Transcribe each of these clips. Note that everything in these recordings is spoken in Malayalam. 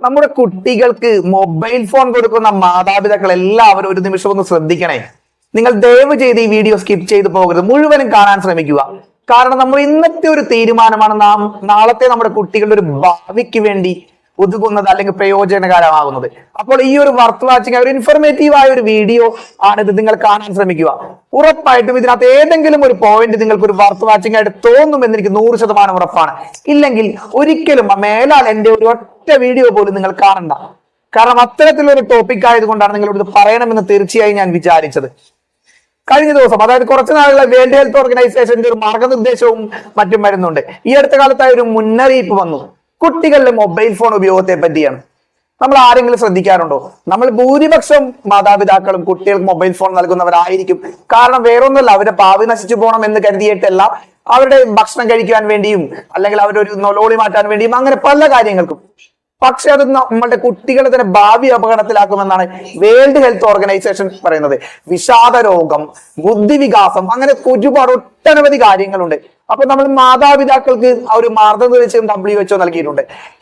നമ്മുടെ കുട്ടികൾക്ക് മൊബൈൽ ഫോൺ കൊടുക്കുന്ന മാതാപിതാക്കൾ എല്ലാവരും ഒരു നിമിഷം ഒന്ന് ശ്രദ്ധിക്കണേ. നിങ്ങൾ ദയവ് ചെയ്ത് ഈ വീഡിയോ സ്കിപ്പ് ചെയ്ത് പോകരുത്, മുഴുവനും കാണാൻ ശ്രമിക്കുക. കാരണം നമ്മൾ ഇന്നത്തെ ഒരു തീരുമാനമാണ് നാം നാളത്തെ നമ്മുടെ കുട്ടികളുടെ ഒരു ഭാവിക്ക് വേണ്ടി ഒതുങ്ങുന്നത് അല്ലെങ്കിൽ പ്രയോജനകരമാകുന്നത്. അപ്പോൾ ഈ ഒരു വർത്ത് വാച്ചിങ് ഒരു ഇൻഫോർമേറ്റീവ് ആയ ഒരു വീഡിയോ ആണിത്, നിങ്ങൾ കാണാൻ ശ്രമിക്കുക. ഉറപ്പായിട്ടും ഇതിനകത്ത് ഏതെങ്കിലും ഒരു പോയിന്റ് നിങ്ങൾക്ക് ഒരു വർത്ത് വാച്ചിങ് ആയിട്ട് തോന്നുമെന്ന് എനിക്ക് 100% ഉറപ്പാണ്. ഇല്ലെങ്കിൽ ഒരിക്കലും മേലാൽ എന്റെ ഒരു ഒറ്റ വീഡിയോ പോലും നിങ്ങൾ കാണണ്ട. കാരണം അത്തരത്തിലൊരു ടോപ്പിക് ആയതുകൊണ്ടാണ് നിങ്ങളോട് ഇത് പറയണമെന്ന് തീർച്ചയായും ഞാൻ വിചാരിച്ചത്. കഴിഞ്ഞ ദിവസം, അതായത് കുറച്ച് നാളുകളെ വേൾഡ് ഹെൽത്ത് ഓർഗനൈസേഷന്റെ ഒരു മാർഗനിർദ്ദേശവും മറ്റും വരുന്നുണ്ട്. ഈ അടുത്ത കാലത്തായി ഒരു മുന്നറിയിപ്പ് വന്നു കുട്ടികളുടെ മൊബൈൽ ഫോൺ ഉപയോഗത്തെ പറ്റിയാണ്. നമ്മൾ ആരെങ്കിലും ശ്രദ്ധിക്കാറുണ്ടോ? നമ്മൾ ഭൂരിപക്ഷം മാതാപിതാക്കളും കുട്ടികൾക്ക് മൊബൈൽ ഫോൺ നൽകുന്നവരായിരിക്കും. കാരണം വേറൊന്നുമല്ല, അവരുടെ ഭാവി നശിച്ചു പോകണം എന്ന് കരുതിയിട്ടല്ല, അവരുടെ ഭക്ഷണം കഴിക്കാൻ വേണ്ടിയും അല്ലെങ്കിൽ അവരൊരു നൊലോളി മാറ്റാൻ വേണ്ടിയും അങ്ങനെ പല കാര്യങ്ങൾക്കും. പക്ഷെ അത് നമ്മളുടെ കുട്ടികളെ തന്നെ ഭാവി അപകടത്തിലാക്കുമെന്നാണ് വേൾഡ് ഹെൽത്ത് ഓർഗനൈസേഷൻ പറയുന്നത്. വിഷാദ രോഗം, ബുദ്ധിവികാസം, അങ്ങനെ ഒരുപാട് ഒട്ടനവധി കാര്യങ്ങളുണ്ട്. അപ്പൊ നമ്മൾ മാതാപിതാക്കൾക്ക് ആ ഒരു മാർഗനിർദ്ദേശം WHO നൽകിയിട്ടുണ്ട്.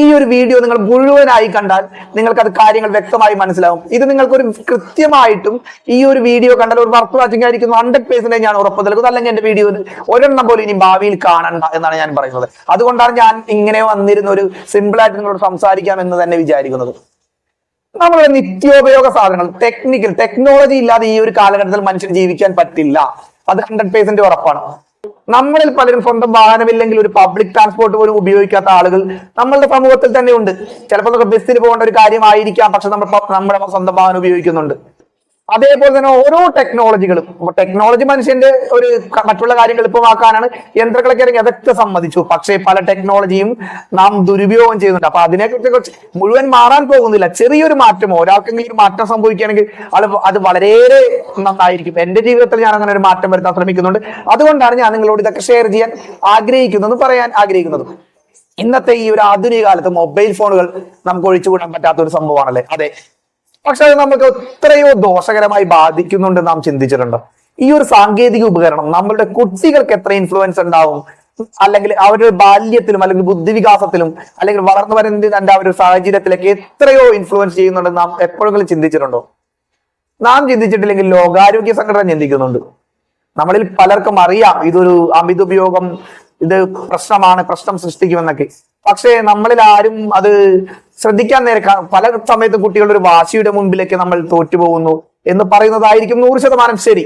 ഈ ഒരു വീഡിയോ നിങ്ങൾ മുഴുവനായി കണ്ടാൽ നിങ്ങൾക്ക് അത് കാര്യങ്ങൾ വ്യക്തമായി മനസ്സിലാവും. ഇത് നിങ്ങൾക്കൊരു കൃത്യമായിട്ടും ഈ ഒരു വീഡിയോ കണ്ടാൽ ഒരു വർത്ത് വാച്ചിങ് ആയിരിക്കും 100% ഞാൻ ഉറപ്പ് നൽകുന്നത്. അല്ലെങ്കിൽ എന്റെ വീഡിയോ ഒരെണ്ണം പോലും ഇനി ഭാവിയിൽ കാണണ്ട എന്നാണ് ഞാൻ പറയുന്നത്. അതുകൊണ്ടാണ് ഞാൻ ഇങ്ങനെ വന്നിരുന്ന ഒരു സിമ്പിൾ ആയിട്ട് നിങ്ങളോട് സംസാരിക്കാം എന്ന് തന്നെ വിചാരിക്കുന്നത്. നമ്മുടെ നിത്യോപയോഗ സാധനങ്ങൾ, ടെക്നോളജി ഇല്ലാതെ ഈ ഒരു കാലഘട്ടത്തിൽ മനുഷ്യന് ജീവിക്കാൻ പറ്റില്ല. അത് 100% ഉറപ്പാണ്. നമ്മളിൽ പലരും സ്വന്തം വാഹനമില്ലെങ്കിൽ ഒരു പബ്ലിക് ട്രാൻസ്പോർട്ട് പോലും ഉപയോഗിക്കാത്ത ആളുകൾ നമ്മളുടെ സമൂഹത്തിൽ തന്നെ ഉണ്ട്. ചിലപ്പോൾ നമുക്ക് ബസ്സിന് പോകേണ്ട ഒരു കാര്യമായിരിക്കാം, പക്ഷെ നമ്മുടെ സ്വന്തം വാഹനം ഉപയോഗിക്കുന്നുണ്ട്. അതേപോലെ തന്നെ ഓരോ ടെക്നോളജികളും, ടെക്നോളജി മനുഷ്യന്റെ ഒരു മറ്റുള്ള കാര്യങ്ങൾ എളുപ്പമാക്കാനാണ് യന്ത്രങ്ങളൊക്കെ ഇറങ്ങി, അതൊക്കെ സമ്മതിച്ചു. പക്ഷേ പല ടെക്നോളജിയും നാം ദുരുപയോഗം ചെയ്യുന്നുണ്ട്. അപ്പൊ അതിനെക്കുറിച്ച് മുഴുവൻ മാറാൻ പോകുന്നില്ല. ചെറിയൊരു മാറ്റമോ ഒരാൾക്കെങ്കിലും ഒരു മാറ്റം സംഭവിക്കുകയാണെങ്കിൽ അത് വളരെ നന്നായിരിക്കും. എന്റെ ജീവിതത്തിൽ ഞാൻ അങ്ങനെ ഒരു മാറ്റം വരുത്താൻ ശ്രമിക്കുന്നുണ്ട്. അതുകൊണ്ടാണ് ഞാൻ നിങ്ങളോട് ഇതൊക്കെ ഷെയർ ചെയ്യാൻ ആഗ്രഹിക്കുന്നതും പറയാൻ ആഗ്രഹിക്കുന്നതും. ഇന്നത്തെ ഈ ഒരു ആധുനിക കാലത്ത് മൊബൈൽ ഫോണുകൾ നമുക്ക് ഒഴിച്ചുകൂടാൻ പറ്റാത്ത ഒരു സംഭവമാണല്ലേ? അതെ. പക്ഷെ അത് നമുക്ക് എത്രയോ ദോഷകരമായി ബാധിക്കുന്നുണ്ട് നാം ചിന്തിച്ചിട്ടുണ്ടോ? ഈ ഒരു സാങ്കേതിക ഉപകരണം നമ്മളുടെ കുട്ടികൾക്ക് എത്ര ഇൻഫ്ലുവൻസ് ഉണ്ടാവും, അല്ലെങ്കിൽ അവരുടെ ബാല്യത്തിലും അല്ലെങ്കിൽ ബുദ്ധിവികാസത്തിലും അല്ലെങ്കിൽ വളർന്നു വരുന്ന ഒരു സാഹചര്യത്തിലേക്ക് എത്രയോ ഇൻഫ്ലുവൻസ് ചെയ്യുന്നുണ്ട് നാം എപ്പോഴെങ്കിലും ചിന്തിച്ചിട്ടുണ്ടോ? നാം ചിന്തിച്ചിട്ടില്ലെങ്കിൽ ലോകാരോഗ്യ സംഘടന ചിന്തിക്കുന്നുണ്ട്. നമ്മളിൽ പലർക്കും അറിയാം ഇതൊരു അമിത ഉപയോഗം, ഇത് പ്രശ്നം സൃഷ്ടിക്കുമെന്നൊക്കെ. പക്ഷേ നമ്മളിൽ ആരും അത് ശ്രദ്ധിക്കാൻ പല സമയത്തും കുട്ടികളുടെ ഒരു വാശിയുടെ മുൻപിലേക്ക് നമ്മൾ തോറ്റുപോകുന്നു എന്ന് പറയുന്നതായിരിക്കും 100% ശരി.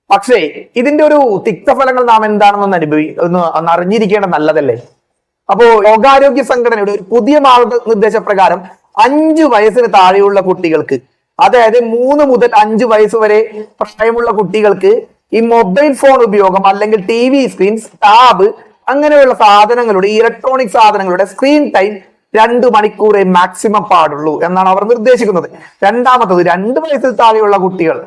പക്ഷേ ഇതിന്റെ ഒരു തിക്തഫലങ്ങൾ നാം എന്താണെന്ന് അറിഞ്ഞിരിക്കേണ്ടത് നല്ലതല്ലേ? അപ്പോ ലോകാരോഗ്യ സംഘടനയുടെ ഒരു പുതിയ മാർഗനിർദ്ദേശപ്രകാരം 5 വയസ്സിന് താഴെയുള്ള കുട്ടികൾക്ക്, അതായത് 3 മുതൽ 5 വയസ്സ് വരെ പ്രായമുള്ള കുട്ടികൾക്ക് ഈ മൊബൈൽ ഫോൺ ഉപയോഗം അല്ലെങ്കിൽ TV സ്ക്രീൻസ്, ടാബ് അങ്ങനെയുള്ള സാധനങ്ങളുടെ, ഇലക്ട്രോണിക് സാധനങ്ങളുടെ സ്ക്രീൻ ടൈം 2 മണിക്കൂറേ മാക്സിമം പാടുള്ളൂ എന്നാണ് അവർ നിർദ്ദേശിക്കുന്നത്. രണ്ടാമത്തത്, 2 വയസ്സിൽ താഴെയുള്ള കുട്ടികൾ,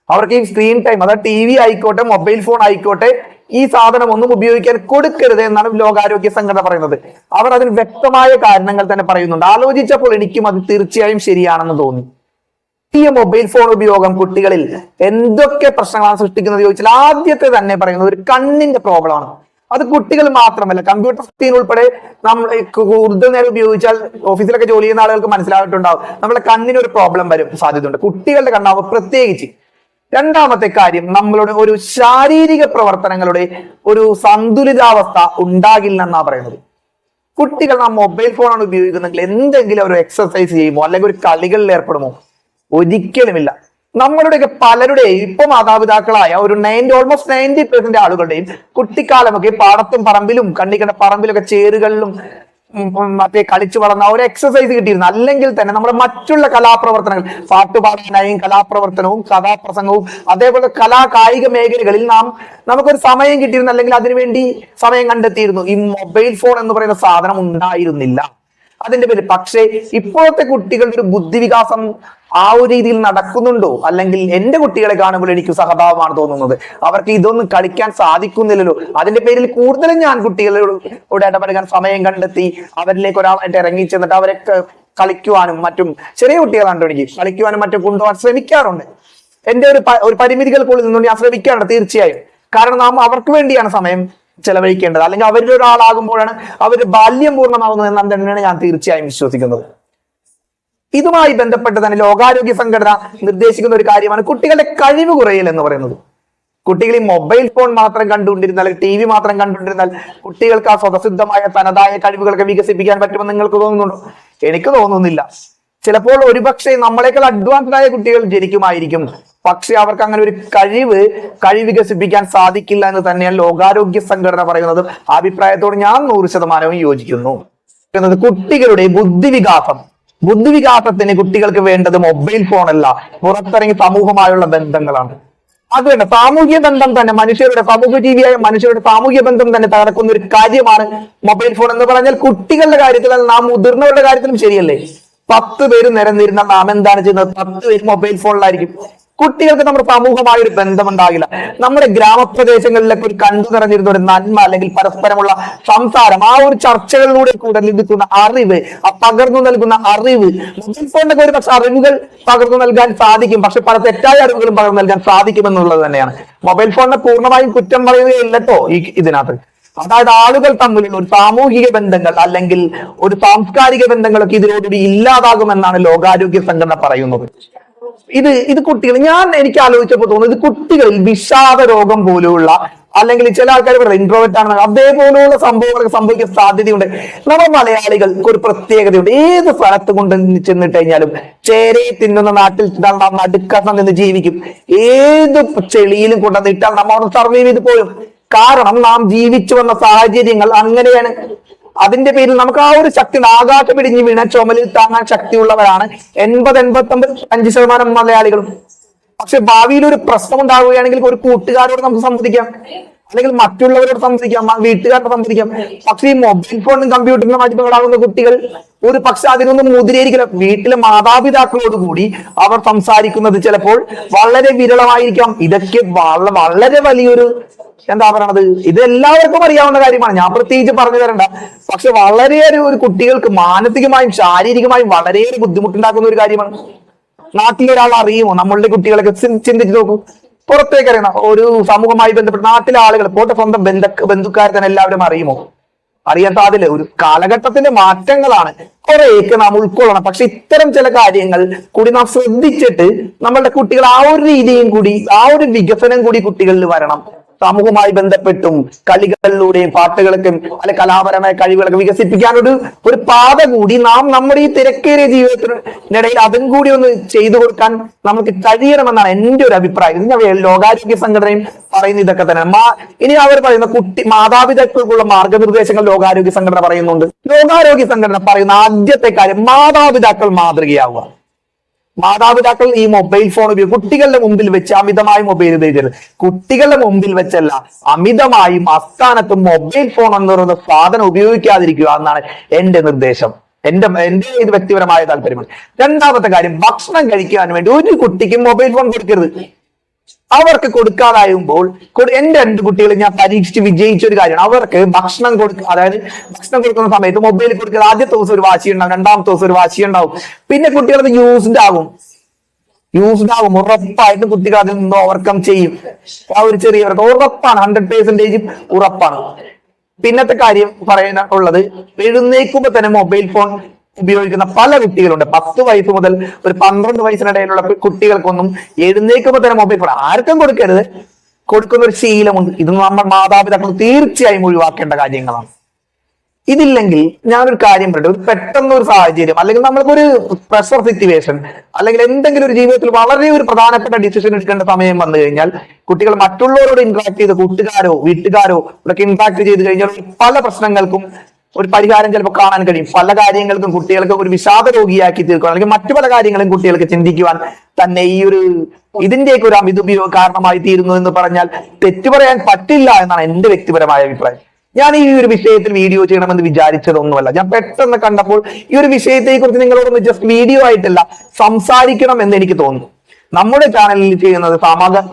അവർക്ക് ഈ സ്ക്രീൻ ടൈം, അതായത് TV ആയിക്കോട്ടെ മൊബൈൽ ഫോൺ ആയിക്കോട്ടെ, ഈ സാധനം ഒന്നും ഉപയോഗിക്കാൻ കൊടുക്കരുത് എന്നാണ് ലോകാരോഗ്യ സംഘടന പറയുന്നത്. അവർ അതിന് വ്യക്തമായ കാരണങ്ങൾ തന്നെ പറയുന്നുണ്ട്. ആലോചിച്ചപ്പോൾ എനിക്കും അത് തീർച്ചയായും ശരിയാണെന്ന് തോന്നി. ഈ മൊബൈൽ ഫോൺ ഉപയോഗം കുട്ടികളിൽ എന്തൊക്കെ പ്രശ്നങ്ങളാണ് സൃഷ്ടിക്കുന്നത് ചോദിച്ചാൽ ആദ്യത്തെ തന്നെ പറയുന്നത് ഒരു കണ്ണിന്റെ പ്രോബ്ലമാണ്. അത് കുട്ടികൾ മാത്രമല്ല, കമ്പ്യൂട്ടർ സ്ക്രീൻ ഉൾപ്പെടെ നമ്മൾ കൂടുതൽ നേരം ഉപയോഗിച്ചാൽ ഓഫീസിലൊക്കെ ജോലി ചെയ്യുന്ന ആളുകൾക്ക് മനസ്സിലായിട്ടുണ്ടാവും, നമ്മുടെ കണ്ണിന് ഒരു പ്രോബ്ലം വരും സാധ്യതയുണ്ട്, കുട്ടികളുടെ കണ്ണാവ് പ്രത്യേകിച്ച്. രണ്ടാമത്തെ കാര്യം, നമ്മളുടെ ഒരു ശാരീരിക പ്രവർത്തനങ്ങളുടെ ഒരു സന്തുലിതാവസ്ഥ ഉണ്ടാകില്ലെന്നാ പറയുന്നത്. കുട്ടികൾ നാം മൊബൈൽ ഫോണാണ് ഉപയോഗിക്കുന്നെങ്കിൽ എന്തെങ്കിലും ഒരു എക്സർസൈസ് ചെയ്യുമോ അല്ലെങ്കിൽ ഒരു കളികളിൽ ഏർപ്പെടുമോ? ഒരിക്കലുമില്ല. നമ്മളുടെയൊക്കെ പലരുടെയും ഇപ്പൊ മാതാപിതാക്കളായ ഒരു ഓൾമോസ്റ്റ് 90% ആളുകളുടെയും കുട്ടിക്കാലമൊക്കെ പാടത്തും പറമ്പിലും കണ്ണിക്കണ്ട പറമ്പിലൊക്കെ ചേറുകളിലും മറ്റേ കളിച്ചു വളർന്ന ഒരു എക്സസൈസ് കിട്ടിയിരുന്നു. അല്ലെങ്കിൽ തന്നെ നമ്മുടെ മറ്റുള്ള കലാപ്രവർത്തനങ്ങൾ, പാട്ടുപാടാനായും കലാപ്രവർത്തനവും കഥാപ്രസംഗവും അതേപോലെ കായിക മേഖലകളിൽ നമുക്കൊരു സമയം കിട്ടിയിരുന്നു, അല്ലെങ്കിൽ അതിനുവേണ്ടി സമയം കണ്ടെത്തിയിരുന്നു. ഈ മൊബൈൽ ഫോൺ എന്ന് പറയുന്ന സാധനം ഉണ്ടായിരുന്നില്ല അതിന്റെ പേര്. പക്ഷേ ഇപ്പോഴത്തെ കുട്ടികളുടെ ഒരു ബുദ്ധിവികാസം ആ ഒരു രീതിയിൽ നടക്കുന്നുണ്ടോ? അല്ലെങ്കിൽ എന്റെ കുട്ടികളെ കാണുമ്പോൾ എനിക്ക് സഹതാപമാണ് തോന്നുന്നത്. അവർക്ക് ഇതൊന്നും കളിക്കാൻ സാധിക്കുന്നില്ലല്ലോ. അതിന്റെ പേരിൽ കൂടുതലും ഞാൻ കുട്ടികളോട് ഇടപെടാൻ സമയം കണ്ടെത്തി അവരിലേക്ക് ഒരാളായിട്ട് ഇറങ്ങി ചെന്നിട്ട് അവരെ കളിക്കുവാനും മറ്റും, ചെറിയ കുട്ടികളാണ് എനിക്ക്, കളിക്കുവാനും മറ്റും കൊണ്ടുപോകാൻ ശ്രമിക്കാറുണ്ട്. എന്റെ ഒരു പരിമിതികൾക്കുള്ളിൽ നിന്നുകൊണ്ട് ഞാൻ ശ്രമിക്കാറുണ്ട് തീർച്ചയായും. കാരണം നാം അവർക്ക് വേണ്ടിയാണ് സമയം ചെലവഴിക്കേണ്ടത്, അല്ലെങ്കിൽ അവരുടെ ഒരാളാകുമ്പോഴാണ് അവരുടെ ബാല്യം പൂർണ്ണമാകുന്നത് എന്ന് തന്നെയാണ് ഞാൻ തീർച്ചയായും വിശ്വസിക്കുന്നത്. ഇതുമായി ബന്ധപ്പെട്ട് തന്നെ ലോകാരോഗ്യ സംഘടന നിർദ്ദേശിക്കുന്ന ഒരു കാര്യമാണ് കുട്ടികളുടെ കഴിവ് കുറയൽ എന്ന് പറയുന്നത്. കുട്ടികൾ ഈ മൊബൈൽ ഫോൺ മാത്രം കണ്ടുകൊണ്ടിരുന്നാൽ, TV മാത്രം കണ്ടുകൊണ്ടിരുന്നാൽ കുട്ടികൾക്ക് ആ സ്വതസിദ്ധമായ തനതായ കഴിവുകളൊക്കെ വികസിപ്പിക്കാൻ പറ്റുമെന്ന് നിങ്ങൾക്ക് തോന്നുന്നുണ്ടോ? എനിക്ക് തോന്നുന്നില്ല. ചിലപ്പോൾ ഒരുപക്ഷെ നമ്മളെക്കാൾ അഡ്വാൻസ്ഡ് ആയ കുട്ടികൾ ജനിക്കുമായിരിക്കും, പക്ഷെ അവർക്ക് അങ്ങനെ ഒരു കഴിവ് വികസിപ്പിക്കാൻ സാധിക്കില്ല എന്ന് തന്നെയാണ് ലോകാരോഗ്യ സംഘടന പറയുന്നത്. ആ അഭിപ്രായത്തോട് ഞാൻ 100% യോജിക്കുന്നു. കുട്ടികളുടെ ബുദ്ധിവികാസത്തിന് കുട്ടികൾക്ക് വേണ്ടത് മൊബൈൽ ഫോൺ അല്ല, പുറത്തിറങ്ങി സമൂഹമായുള്ള ബന്ധങ്ങളാണ്. അത് വേണ്ട സാമൂഹ്യ ബന്ധം തന്നെ, സമൂഹജീവിയായ മനുഷ്യരുടെ സാമൂഹ്യ ബന്ധം തന്നെ തകർക്കുന്ന ഒരു കാര്യമാണ് മൊബൈൽ ഫോൺ എന്ന് പറഞ്ഞാൽ. കുട്ടികളുടെ കാര്യത്തിൽ നാം മുതിർന്നവരുടെ കാര്യത്തിലും ശരിയല്ലേ? 10 പേര് നിരന്നിരുന്ന നാം എന്താണ് ചെയ്യുന്നത്? 10 പേര് മൊബൈൽ ഫോണിലായിരിക്കും. കുട്ടികൾക്ക് നമ്മുടെ സമൂഹമായ ഒരു ബന്ധം ഉണ്ടാകില്ല. നമ്മുടെ ഗ്രാമപ്രദേശങ്ങളിലൊക്കെ ഒരു കണ്ടു നിറഞ്ഞിരുന്ന ഒരു നന്മ, അല്ലെങ്കിൽ പരസ്പരമുള്ള സംസാരം, ആ ഒരു ചർച്ചകളിലൂടെ കൂടെ ലഭിക്കുന്ന അറിവ്, ആ പകർന്നു നൽകുന്ന അറിവ്, മൊബൈൽ ഫോണിനൊക്കെ ഒരു പക്ഷെ അറിവുകൾ പകർന്നു നൽകാൻ സാധിക്കും, പക്ഷെ പല തെറ്റായ അറിവുകളും പകർന്നു നൽകാൻ സാധിക്കുമെന്നുള്ളത് തന്നെയാണ്. മൊബൈൽ ഫോണിനെ പൂർണ്ണമായും കുറ്റം പറയുകയില്ലട്ടോ ഇതിനകത്ത്. അതായത് ആളുകൾ തമ്മിലുള്ള ഒരു സാമൂഹിക ബന്ധങ്ങൾ അല്ലെങ്കിൽ ഒരു സാംസ്കാരിക ബന്ധങ്ങളൊക്കെ ഇതിനോടുകൂടി ഇല്ലാതാകുമെന്നാണ് ലോകാരോഗ്യ സംഘടന പറയുന്നത്. ഇത് കുട്ടികൾ, എനിക്ക് ആലോചിച്ചപ്പോൾ തോന്നുന്നു, ഇത് കുട്ടികളിൽ വിഷാദ രോഗം പോലെയുള്ള, അല്ലെങ്കിൽ ചില ആൾക്കാർ പറയുന്നത് ഇൻട്രോവേർട്ട് ആണ്, അതേപോലെയുള്ള സംഭവങ്ങളൊക്കെ സംഭവിക്കാൻ സാധ്യതയുണ്ട്. നമ്മൾ മലയാളികൾക്ക് ഒരു പ്രത്യേകതയുണ്ട്. ഏത് സ്ഥലത്ത് കൊണ്ട് ചെന്നിട്ട് കഴിഞ്ഞാലും ചേരയെ തിന്നുന്ന നാട്ടിൽ നടുക്കസം നിന്ന് ജീവിക്കും. ഏത് ചെളിയിലും കൊണ്ടുവന്നിട്ടാൽ നമ്മൾ അവിടെ സർവൈവ് ചെയ്ത് പോലും. കാരണം നാം ജീവിച്ചു വന്ന സാഹചര്യങ്ങൾ അങ്ങനെയാണ്. അതിന്റെ പേരിൽ നമുക്ക് ആ ഒരു ശക്തി, ആകാശം പിടിഞ്ഞ് വീണ ചുമലിൽ താങ്ങാൻ ശക്തിയുള്ളവരാണ് 80-85% മലയാളികളും. പക്ഷെ ഭാവിയിൽ ഒരു പ്രശ്നം ഉണ്ടാവുകയാണെങ്കിൽ ഒരു കൂട്ടുകാരോട് നമുക്ക് സംവദിക്കാം, അല്ലെങ്കിൽ മറ്റുള്ളവരോട് സംവദിക്കാം, വീട്ടുകാരോട് സംവദിക്കാം. പക്ഷെ ഈ മൊബൈൽ ഫോണും കമ്പ്യൂട്ടറിനും അടിമകളാകുന്ന കുട്ടികൾ ഒരു പക്ഷെ അതിനൊന്നും മുതിരേരിക്കില്ല. വീട്ടിലെ മാതാപിതാക്കളോട് കൂടി അവർ സംസാരിക്കുന്നത് ചിലപ്പോൾ വളരെ വിരളമായിരിക്കാം. ഇതൊക്കെ വളരെ വലിയൊരു എന്താ പറയണത്, ഇത് എല്ലാവർക്കും അറിയാവുന്ന കാര്യമാണ്, ഞാൻ പ്രത്യേകിച്ച് പറഞ്ഞു തരണ്ട. പക്ഷെ വളരെയേറെ ഒരു കുട്ടികൾക്ക് മാനസികമായും ശാരീരികമായും വളരെയേറെ ബുദ്ധിമുട്ടുണ്ടാക്കുന്ന ഒരു കാര്യമാണ്. നാട്ടിലൊരാൾ അറിയുമോ? നമ്മളുടെ കുട്ടികളൊക്കെ ചിന്തിച്ചു നോക്കൂ. പുറത്തേക്ക് അറിയണം ഒരു സമൂഹമായി ബന്ധപ്പെട്ട് നാട്ടിലെ ആളുകൾ പോട്ടെ, സ്വന്തം ബന്ധുക്കാരെ തന്നെ എല്ലാവരും അറിയുമോ? അറിയാൻ സാധ്യല്ല. ഒരു കാലഘട്ടത്തിന്റെ മാറ്റങ്ങളാണ്, കുറെയൊക്കെ നാം ഉൾക്കൊള്ളണം. പക്ഷെ ഇത്തരം ചില കാര്യങ്ങൾ കൂടി നാം ശ്രദ്ധിച്ചിട്ട് നമ്മളുടെ കുട്ടികൾ ആ ഒരു രീതിയും കൂടി, ആ ഒരു വികസനം കൂടി കുട്ടികളിൽ വരണം. സമൂഹവുമായി ബന്ധപ്പെട്ടും കളികളിലൂടെയും പാട്ടുകളൊക്കെ അല്ലെ കലാപരമായ കഴിവുകളൊക്കെ വികസിപ്പിക്കാനൊരു പാത കൂടി നാം നമ്മുടെ ഈ തിരക്കേറിയ ജീവിതത്തിനിടയിൽ അതും കൂടി ഒന്ന് ചെയ്തു കൊടുക്കാൻ നമുക്ക് കഴിയണമെന്നാണ് എന്റെ ഒരു അഭിപ്രായം. ഇത് ലോകാരോഗ്യ സംഘടനയും പറയുന്ന ഇതൊക്കെ തന്നെ. ഇനി അവർ പറയുന്ന മാതാപിതാക്കൾക്കുള്ള മാർഗനിർദ്ദേശങ്ങൾ ലോകാരോഗ്യ സംഘടന പറയുന്നുണ്ട്. ലോകാരോഗ്യ സംഘടന പറയുന്ന ആദ്യത്തെ കാര്യം, മാതാപിതാക്കൾ മാതൃകയാവുക. മാതാപിതാക്കൾ ഈ മൊബൈൽ ഫോൺ കുട്ടികളുടെ മുമ്പിൽ വെച്ച് അമിതമായി മൊബൈൽ ഉപയോഗിക്കരുത്. കുട്ടികളുടെ മുമ്പിൽ വെച്ചല്ല, അമിതമായും അസ്ഥാനത്തും മൊബൈൽ ഫോൺ എന്ന് പറയുന്ന സാധനം ഉപയോഗിക്കാതിരിക്കുക എന്നാണ് എന്റെ നിർദ്ദേശം. എന്റെ ഇത് വ്യക്തിപരമായ താല്പര്യമാണ്. രണ്ടാമത്തെ കാര്യം, ഭക്ഷണം കഴിക്കാൻ വേണ്ടി ഒരു കുട്ടിക്കും മൊബൈൽ ഫോൺ കൊടുക്കരുത്. അവർക്ക് കൊടുക്കാതായുമ്പോൾ എന്റെ 2 കുട്ടികൾ ഞാൻ പരീക്ഷിച്ച് വിജയിച്ച ഒരു കാര്യമാണ്. അവർക്ക് ഭക്ഷണം ഭക്ഷണം കൊടുക്കുന്ന സമയത്ത് മൊബൈൽ കൊടുക്കുക. ആദ്യത്തെ ദിവസം ഒരു വാശി ഉണ്ടാവും, രണ്ടാമത്തെ ദിവസം ഒരു വാശി ഉണ്ടാവും. പിന്നെ കുട്ടികൾ യൂസ്ഡ് ആകും. ഉറപ്പായിട്ടും കുട്ടികൾ അതിൽ നിന്ന് ഓവർകം ചെയ്യും. ആ ഒരു ചെറിയവർക്ക് ഉറപ്പാണ്, 100% ഉറപ്പാണ്. പിന്നത്തെ കാര്യം പറയാനുള്ളത്, എഴുന്നേൽക്കുമ്പോ തന്നെ മൊബൈൽ ഫോൺ ഉപയോഗിക്കുന്ന പല കുട്ടികളുണ്ട്. 10 വയസ്സ് മുതൽ ഒരു 12 വയസ്സിനിടയിലുള്ള കുട്ടികൾക്കൊന്നും എഴുന്നേൽക്കുമ്പോൾ തന്നെ മൊബൈൽ ഫോൺ ആർക്കും കൊടുക്കരുത്. കൊടുക്കുന്ന ഒരു ശീലമുണ്ട്. ഇത് നമ്മൾ മാതാപിതാക്കൾ തീർച്ചയായും ഒഴിവാക്കേണ്ട കാര്യങ്ങളാണ്. ഇതില്ലെങ്കിൽ ഞാനൊരു കാര്യം പറയട്ടെ, ഒരു പെട്ടെന്ന് ഒരു സാഹചര്യം, അല്ലെങ്കിൽ നമ്മൾക്കൊരു പ്രഷർ സിറ്റുവേഷൻ, അല്ലെങ്കിൽ എന്തെങ്കിലും ഒരു ജീവിതത്തിൽ വളരെ ഒരു പ്രധാനപ്പെട്ട ഡിസിഷൻ എടുക്കേണ്ട സമയം വന്നു കഴിഞ്ഞാൽ കുട്ടികൾ മറ്റുള്ളവരോട് ഇന്ററാക്ട് ചെയ്ത്, കൂട്ടുകാരോ വീട്ടുകാരോ ഇതൊക്കെ ഇന്ററാക്ട് ചെയ്ത് കഴിഞ്ഞാൽ പല പ്രശ്നങ്ങൾക്കും ഒരു പരിഹാരം ചിലപ്പോൾ കാണാൻ കഴിയും. പല കാര്യങ്ങൾക്കും കുട്ടികൾക്ക് ഒരു വിഷാദ രോഗിയാക്കി തീർക്കുക, അല്ലെങ്കിൽ മറ്റു പല കാര്യങ്ങളും കുട്ടികൾക്ക് ചിന്തിക്കുവാൻ തന്നെ ഇതിന്റെയൊക്കെ ഒരു അമിതുപയോഗം കാരണമായി തീരുന്നു എന്ന് പറഞ്ഞാൽ തെറ്റു പറയാൻ പറ്റില്ല എന്നാണ് എന്റെ വ്യക്തിപരമായ അഭിപ്രായം. ഞാൻ ഈ ഒരു വിഷയത്തിൽ വീഡിയോ ചെയ്യണമെന്ന് വിചാരിച്ചതൊന്നുമല്ല. ഞാൻ പെട്ടെന്ന് കണ്ടപ്പോൾ ഈ ഒരു വിഷയത്തെ കുറിച്ച് നിങ്ങളോടൊന്ന് ജസ്റ്റ് വീഡിയോ ആയിട്ടല്ല സംസാരിക്കണം എന്ന് എനിക്ക് തോന്നുന്നു. നമ്മുടെ ചാനലിൽ ചെയ്യുന്നത്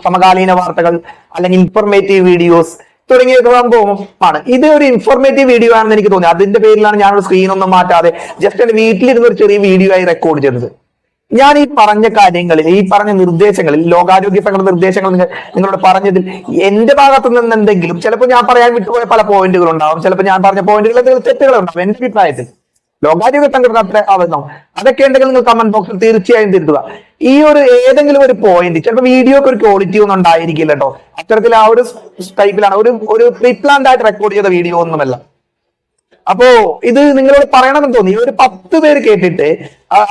സമകാലീന വാർത്തകൾ അല്ലെങ്കിൽ ഇൻഫോർമേറ്റീവ് വീഡിയോസ് തുടങ്ങിയ സംഭവമാണ്. ഇത് ഒരു ഇൻഫോർമേറ്റീവ് വീഡിയോ ആണെന്ന് എനിക്ക് തോന്നി. അതിന്റെ പേരിലാണ് ഞാനൊരു സ്ക്രീനൊന്നും മാറ്റാതെ ജസ്റ്റ് എന്റെ വീട്ടിലിരുന്ന് ഒരു ചെറിയ വീഡിയോ ആയി റെക്കോർഡ് ചെയ്തത്. ഞാൻ ഈ പറഞ്ഞ കാര്യങ്ങളിൽ, ഈ പറഞ്ഞ നിർദ്ദേശങ്ങളിൽ, ലോകാരോഗ്യ സംഘടന നിർദ്ദേശങ്ങൾ നിങ്ങളോട് പറഞ്ഞതിൽ എന്റെ ഭാഗത്തു നിന്ന് എന്തെങ്കിലും, ചിലപ്പോൾ ഞാൻ പറയാൻ വിട്ടുപോയ പല പോയിന്റുകൾ ഉണ്ടാവും, ചിലപ്പോൾ ഞാൻ പറഞ്ഞ പോയിന്റുകൾ എന്തെങ്കിലും തെറ്റുകളുണ്ടാവും എന്റെ അഭിപ്രായത്തിൽ. ലോകാരോഗ്യ സംഘടന അത്ര ആവുന്നു, അതൊക്കെ ഉണ്ടെങ്കിൽ നിങ്ങൾ കമന്റ് ബോക്സിൽ തീർച്ചയായും തിരുത്തുക. ഈ ഒരു ഏതെങ്കിലും ഒരു പോയിന്റ്, ചിലപ്പോൾ വീഡിയോക്ക് ഒരു ക്വാളിറ്റി ഒന്നും ഉണ്ടായിരിക്കില്ല കേട്ടോ, അത്തരത്തിൽ ആ ഒരു ടൈപ്പിലാണ്, ഒരു പ്രീപ്ലാൻഡ് ആയിട്ട് റെക്കോർഡ് ചെയ്ത വീഡിയോ ഒന്നുമല്ല. അപ്പോ ഇത് നിങ്ങളോട് പറയണമെന്ന് തോന്നി. ഒരു 10 പേര് കേട്ടിട്ട്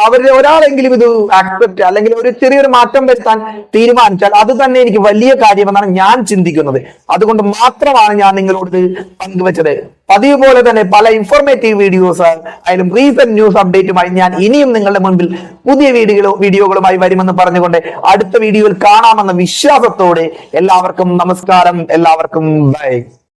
അവരിൽ ഒരാളെങ്കിലും ഇത് ആക്സെപ്റ്റ് അല്ലെങ്കിൽ ഒരു ചെറിയൊരു മാറ്റം വരുത്താൻ തീരുമാനിച്ചാൽ അത് തന്നെ എനിക്ക് വലിയ കാര്യമെന്നാണ് ഞാൻ ചിന്തിക്കുന്നത്. അതുകൊണ്ട് മാത്രമാണ് ഞാൻ നിങ്ങളോട് ഇത് പങ്കുവെച്ചത്. പതിവ് പോലെ തന്നെ പല ഇൻഫോർമേറ്റീവ് വീഡിയോസ് ആയാലും റീസെന്റ് ന്യൂസ് അപ്ഡേറ്റുമായി ഞാൻ ഇനിയും നിങ്ങളുടെ മുൻപിൽ പുതിയ വീഡിയോകളുമായി വരുമെന്ന് പറഞ്ഞുകൊണ്ട് അടുത്ത വീഡിയോയിൽ കാണാമെന്ന വിശ്വാസത്തോടെ എല്ലാവർക്കും നമസ്കാരം, എല്ലാവർക്കും ബൈ.